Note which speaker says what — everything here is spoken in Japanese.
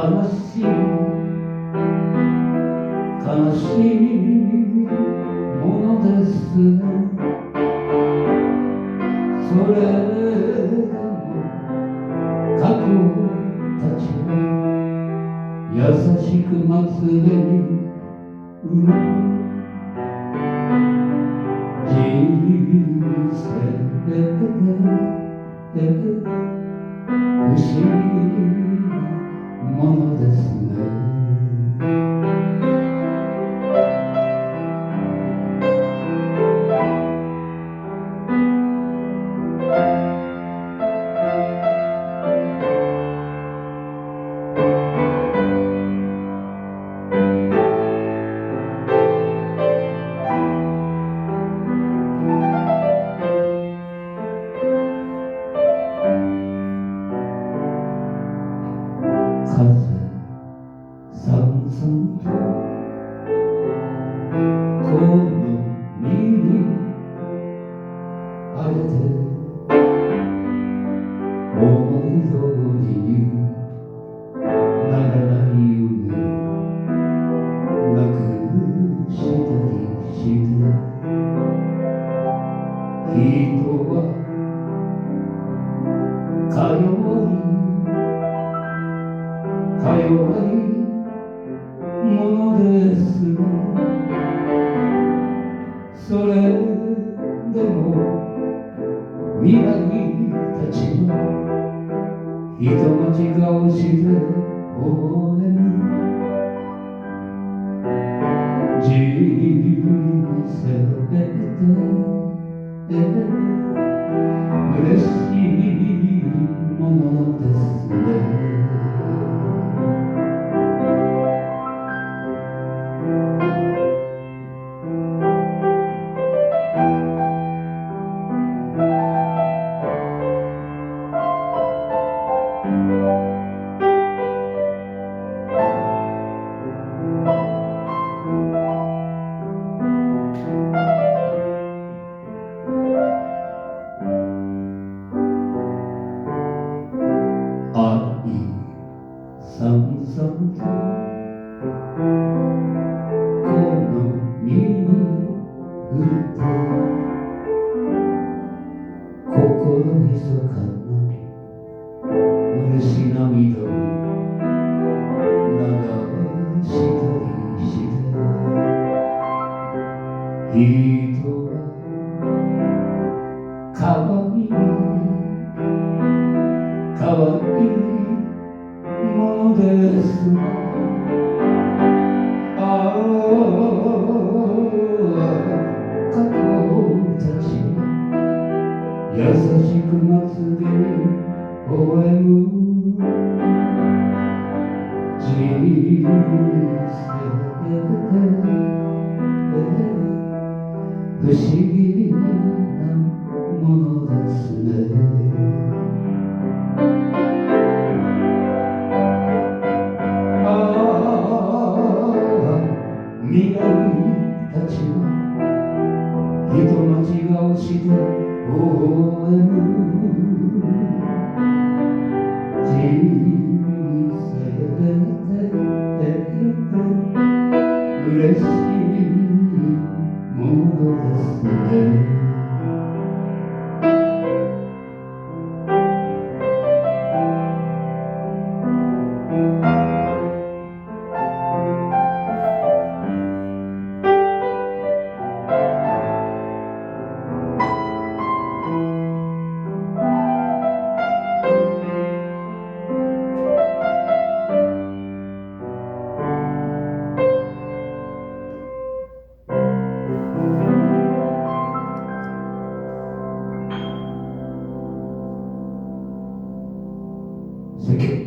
Speaker 1: 悲しい悲しいものですね。それでも過去たちは優しくまつげに潤う人生で不思議なものですね。風さんさんとこの身にあれて思い通りにならない夢をなくしたりして人はか弱いものですね。それでも未来たちは人待ち顔して微笑む人生で嬉しいものですね。さんさんとこの身に降って心ひそかな嬉し涙を流したりして人はかわいものですね。ああ過去たち優しくまつげに微笑む人生不思議なものですね。未来たちは人待ち顔して微笑む人生嬉しいものですね。Thank you.